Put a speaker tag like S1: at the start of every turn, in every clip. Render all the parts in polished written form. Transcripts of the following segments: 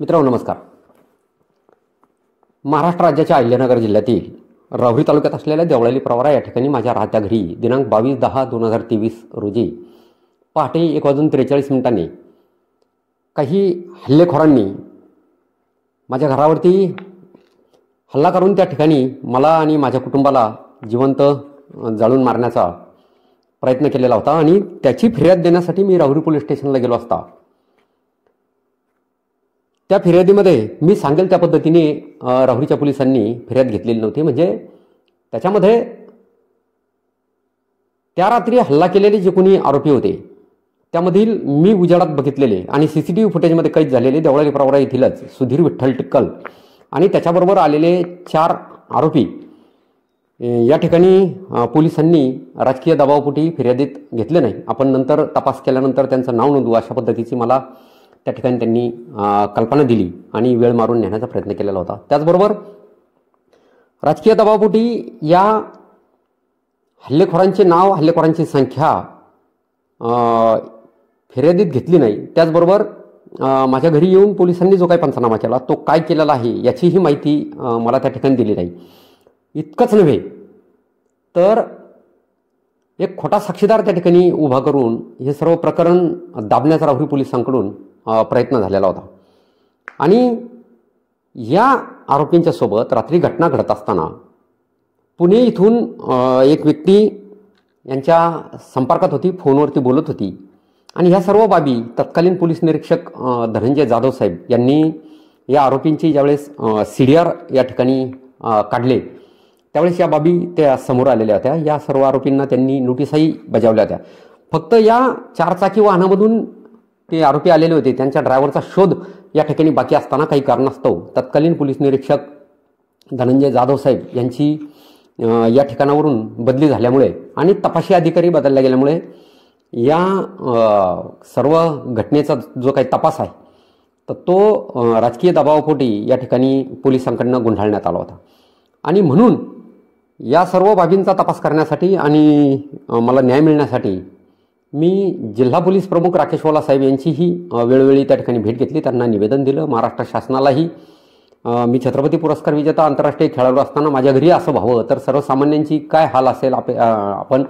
S1: मित्रांनो नमस्कार. महाराष्ट्र राज्याच्या अहिल्यानगर जिल्ह्यातील राहुरी तालुक्यात असलेल्या देवळाली प्रवरा या ठिकाणी माझ्या राहत्या घरी दिनांक 22/10/2023 रोजी पहाटे 1:43 काही हल्लेखोरांनी माझ्या घरावरती हल्ला करून त्या ठिकाणी मला आणि माझ्या कुटुंबाला जिवंत जाळून मारण्याचा प्रयत्न केलेला होता आणि त्याची फिर्याद देण्यासाठी मी राहुरी पोलीस स्टेशनला गेलो असता त्या फिर्यादीमध्ये मी सांगेल त्या पद्धतीने राहुरीच्या पोलिसांनी फिर्याद घेतलेली नव्हती. म्हणजे त्याच्यामध्ये त्या रात्री हल्ला केलेले जे कोणी आरोपी होते त्यामधील मी उजाडात बघितलेले आणि सीसीटीव्ही फुटेजमध्ये कैद झालेले देवळाली प्रवरा येथीलच सुधीर विठ्ठल टिक्कल आणि त्याच्याबरोबर आलेले 4 आरोपी या ठिकाणी पोलिसांनी राजकीय दबावपोटी फिर्यादीत घेतले नाही. आपण नंतर तपास केल्यानंतर त्यांचं नाव नोंदवू अशा पद्धतीची मला त्या ठिकाणी त्यांनी कल्पना दिली आणि वेळ मारून नेण्याचा प्रयत्न केलेला होता. त्याचबरोबर राजकीय दबावपोटी या हल्लेखोरांचे नाव हल्लेखोरांची संख्या फिर्यादीत घेतली नाही. त्याचबरोबर माझ्या घरी येऊन पोलिसांनी जो काही पंचनामा केला तो काय केलेला आहे याचीही माहिती मला त्या ठिकाणी दिली नाही. इतकंच नव्हे तर एक खोटा साक्षीदार त्या ठिकाणी उभा करून हे सर्व प्रकरण दाबण्याचा राहुरी पोलिसांकडून प्रयत्न झालेला होता. आणि या आरोपींच्या सोबत रात्री घटना घडत असताना पुणे इथून एक व्यक्ती यांच्या संपर्कात होती, फोनवरती बोलत होती आणि ह्या सर्व बाबी तत्कालीन पोलीस निरीक्षक धनंजय जाधव साहेब यांनी या आरोपींची ज्यावेळेस CDR या ठिकाणी काढले त्यावेळेस या बाबी त्या समोर आलेल्या होत्या. या सर्व आरोपींना त्यांनी नोटीसही बजावल्या होत्या. फक्त या 4 चाकी वाहनामधून ते आरोपी आलेले होते त्यांच्या ड्रायव्हरचा शोध या ठिकाणी बाकी असताना काही कारणास्तव तत्कालीन पोलीस निरीक्षक धनंजय जाधव साहेब यांची या ठिकाणावरून बदली झाल्यामुळे आणि तपासी अधिकारी बदलल्या गेल्यामुळे या सर्व घटनेचा जो काही तपास आहे तर तो राजकीय दबावापोटी या ठिकाणी पोलिसांकडून गुंडाळण्यात आला होता. आणि म्हणून या सर्व बाबींचा तपास करण्यासाठी आणि मला न्याय मिळण्यासाठी मी जिल्हा पोलीस प्रमुख राकेश वाला साहेब यांचीही वेळोवेळी त्या ठिकाणी भेट घेतली, त्यांना निवेदन दिलं. महाराष्ट्र शासनालाही मी छत्रपती पुरस्कार विजेता आंतरराष्ट्रीय खेळाडू असताना माझ्या घरी असं व्हावं तर सर्वसामान्यांची काय हाल असेल आपण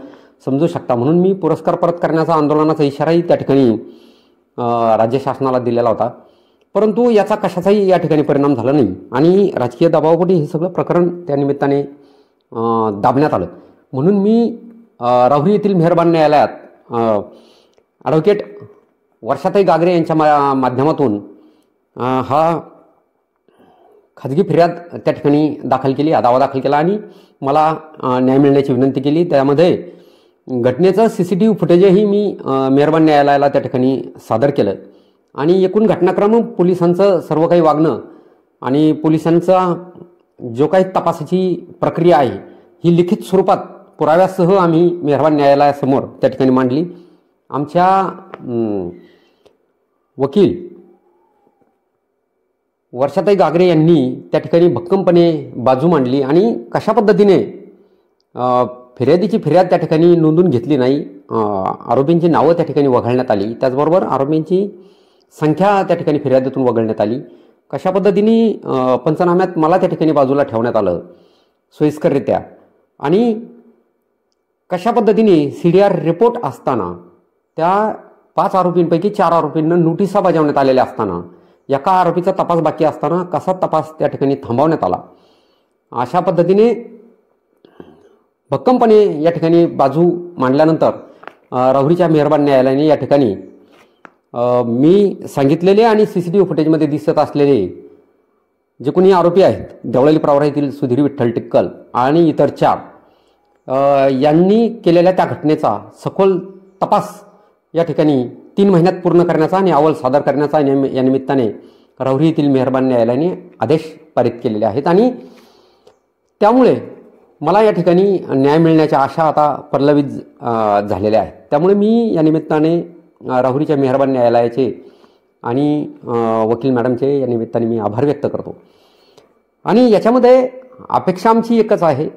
S1: समजू शकता, म्हणून मी पुरस्कार परत करण्याचा आंदोलनाचा इशाराही त्या ठिकाणी राज्य शासनाला दिलेला होता. परंतु याचा कशाचाही या ठिकाणी परिणाम झाला नाही आणि राजकीय दबावापोटी हे सगळं प्रकरण त्या निमित्ताने दाबण्यात आलं. म्हणून मी राहुरी येथील मेहरबान न्यायालयात ॲडव्होकेट वर्षाताई गागरे यांच्या माध्यमातून हा खाजगी फिर्याद त्या ठिकाणी दाखल केली, दावा दाखल केला आणि मला न्याय मिळण्याची विनंती केली. त्यामध्ये घटनेचं CCTV फुटेजही मी मेहरबान न्यायालयाला त्या ठिकाणी सादर केलं आणि एकूण घटनाक्रम पोलिसांचं सर्व काही वागणं आणि पोलिसांचा जो काही तपासाची प्रक्रिया आहे ही लिखित स्वरूपात पुराव्यासह आम्ही मेहरबान न्यायालयासमोर त्या ठिकाणी मांडली. आमच्या वकील वर्षाताई गागरे यांनी त्या ठिकाणी भक्कमपणे बाजू मांडली आणि कशा पद्धतीने फिर्यादीची फिर्याद त्या ठिकाणी नोंदून घेतली नाही, आरोपींची नावं त्या ठिकाणी वगळण्यात आली, त्याचबरोबर आरोपींची संख्या त्या ठिकाणी फिर्यादीतून वगळण्यात आली, कशा पद्धतीने पंचनाम्यात मला त्या ठिकाणी बाजूला ठेवण्यात आलं सोयीस्कररित्या आणि कशा पद्धतीने CDR रिपोर्ट असताना त्या 5 आरोपींपैकी 4 आरोपींना नोटिसा बजावण्यात आलेल्या असताना एका आरोपीचा तपास बाकी असताना कसा तपास त्या ठिकाणी थांबवण्यात आला, अशा पद्धतीने भक्कमपणे या ठिकाणी बाजू मांडल्यानंतर राहुरीच्या मेहरबान न्यायालयाने या ठिकाणी मी सांगितलेले आणि CCTV फुटेजमध्ये दिसत असलेले जे कोणी आरोपी आहेत देवळाली प्रवरा येथील सुधीर विठ्ठल टिक्कल आणि इतर 4 यांनी केलेल्या त्या घटनेचा सखोल तपास या ठिकाणी 3 महिन्यात पूर्ण करण्याचा आणि अहवाल सादर करण्याचा या निमित्ताने राहुरी येथील मेहरबान न्यायालयाने आदेश पारित केलेले आहेत. आणि त्यामुळे मला या ठिकाणी न्याय मिळण्याच्या आशा आता पल्लवित झालेल्या आहेत. त्यामुळे मी या निमित्ताने राहुरीच्या मेहरबान न्यायालयाचे आणि वकील मॅडमचे या निमित्ताने मी आभार व्यक्त करतो. आणि याच्यामध्ये अपेक्षा आमची एकच आहे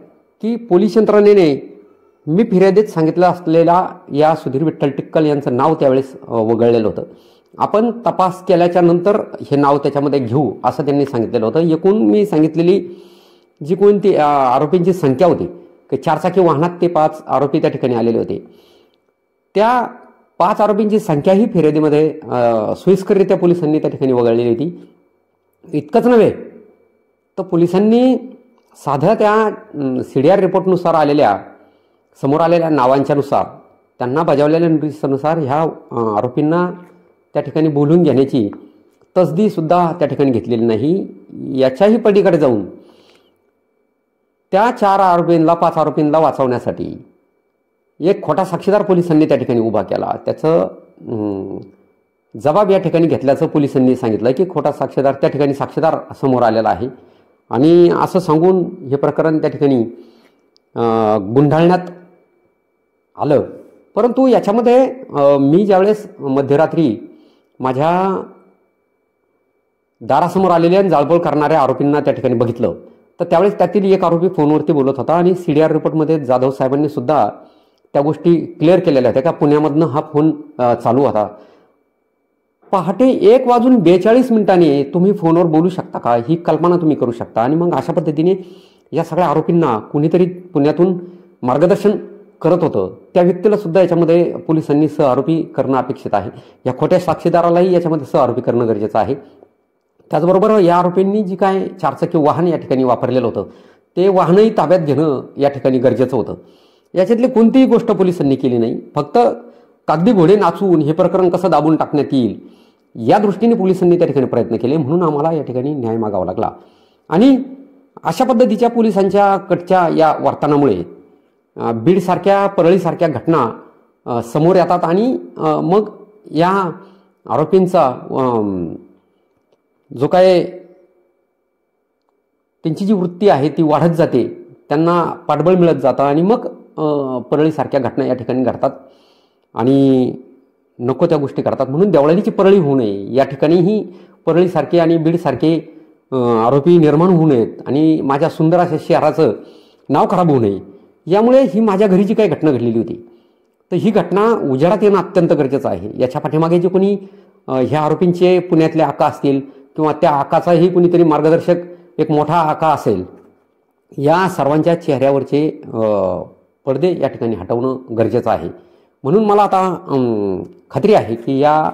S1: की पोलीस यंत्रणेने मी फिर्यादीत सांगितलं असलेल्या या सुधीर विठ्ठल टिक्कल यांचं नाव त्यावेळेस वगळलेलं होतं आपण तपास केल्याच्या नंतर हे नाव त्याच्यामध्ये घेऊ असं त्यांनी सांगितलेलं होतं. एकूण मी सांगितलेली जी कोणती आरोपींची संख्या होती की 4 चाकी वाहनात ते 5 आरोपी त्या ठिकाणी आलेले होते. त्या 5 आरोपींची संख्या ही फिर्यादीमध्ये सोयीस्कररित्या पोलिसांनी त्या ठिकाणी वगळलेली होती. इतकंच नव्हे तर पोलिसांनी साध्या त्या CDR रिपोर्टनुसार समोर आलेल्या नावांच्यानुसार त्यांना बजावलेल्या नोटिसनुसार ह्या आरोपींना त्या ठिकाणी बोलून घेण्याची तसदीसुद्धा त्या ठिकाणी घेतलेली नाही. याच्याही पलीकडे जाऊन त्या 5 आरोपींना वाचवण्यासाठी एक खोटा साक्षीदार पोलिसांनी त्या ठिकाणी उभा केला. त्याचं जबाब या ठिकाणी घेतल्याचं पोलिसांनी सांगितलं की खोटा साक्षीदार त्या ठिकाणी साक्षीदार समोर आलेला आहे आणि असं सांगून हे प्रकरण त्या ठिकाणी गुंडाळण्यात आलं. परंतु याच्यामध्ये मी ज्यावेळेस मध्यरात्री माझ्या दारासमोर आलेल्या आणि जाळपोळ करणाऱ्या आरोपींना त्या ठिकाणी बघितलं तर त्यावेळेस त्यातील एक आरोपी फोनवरती बोलत होता आणि CDR रिपोर्टमध्ये जाधव साहेबांनी सुद्धा त्या गोष्टी क्लिअर केलेल्या होत्या का पुण्यामधनं हा फोन चालू होता. पहाटे 1:42 तुम्ही फोनवर बोलू शकता का, ही कल्पना तुम्ही करू शकता. आणि मग अशा पद्धतीने या सगळ्या आरोपींना कुणीतरी पुण्यातून मार्गदर्शन करत होतं. त्या व्यक्तीला सुद्धा याच्यामध्ये पोलिसांनी सहआरोपी करणं अपेक्षित आहे. या खोट्या साक्षीदारालाही याच्यामध्ये सहआरोपी करणं गरजेचं आहे. त्याचबरोबर या आरोपींनी जी काय 4 चाकी वाहन या ठिकाणी वापरलेलं होतं ते वाहनही ताब्यात घेणं या ठिकाणी गरजेचं होतं. याच्यातली कोणतीही गोष्ट पोलिसांनी केली नाही. फक्त कागदी घोडे नाचवून हे प्रकरण कसं दाबून टाकण्यात येईल या दृष्टीने पोलिसांनी त्या ठिकाणी प्रयत्न केले. म्हणून आम्हाला या ठिकाणी न्याय मागावा लागला. आणि अशा पद्धतीच्या पोलिसांच्या कटच्या या वर्तनामुळे बीडसारख्या परळीसारख्या घटना समोर येतात आणि मग या आरोपींचा जो काय त्यांची जी वृत्ती आहे ती वाढत जाते, त्यांना पाठबळ मिळत जातं आणि मग परळीसारख्या घटना या ठिकाणी घडतात आणि नको त्या गोष्टी करतात. म्हणून देवळालीची परळी होऊ नये, या ठिकाणीही परळीसारखे आणि बीडसारखे आरोपी निर्माण होऊ नयेत आणि माझ्या सुंदर अशा शहराचं नाव खराब होऊ नये. यामुळे ही माझ्या घरी जी काही घटना घडलेली होती तर ही घटना उजेडात येणं अत्यंत गरजेचं आहे. याच्या पाठीमागे जे कोणी ह्या आरोपींचे पुण्यातले आका असतील किंवा त्या आकाचाही कुणीतरी मार्गदर्शक एक मोठा आका असेल, या सर्वांच्या चेहऱ्यावरचे पडदे या ठिकाणी हटवणं गरजेचं आहे. म्हणून मला आता खात्री आहे की या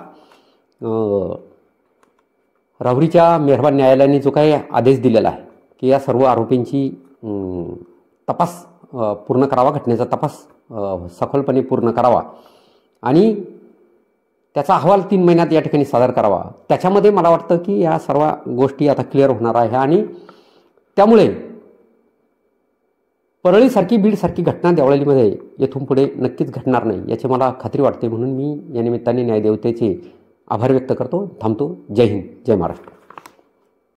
S1: राहुरीच्या मेहरबान न्यायालयाने जो काही आदेश दिलेला आहे की या सर्व आरोपींची तपास पूर्ण करावा, घटनेचा तपास सखोलपणे पूर्ण करावा आणि त्याचा अहवाल 3 महिन्यात या ठिकाणी सादर करावा. त्याच्यामध्ये मला वाटतं की या सर्व गोष्टी आता क्लिअर होणार आहे आणि त्यामुळे परळीसारखी बीडसारखी घटना देवळालीमध्ये येथून पुढे नक्कीच घडणार नाही याची मला खात्री वाटते. म्हणून मी या निमित्ताने न्यायदेवतेचे आभार व्यक्त करतो. थांबतो. जय हिंद, जय महाराष्ट्र.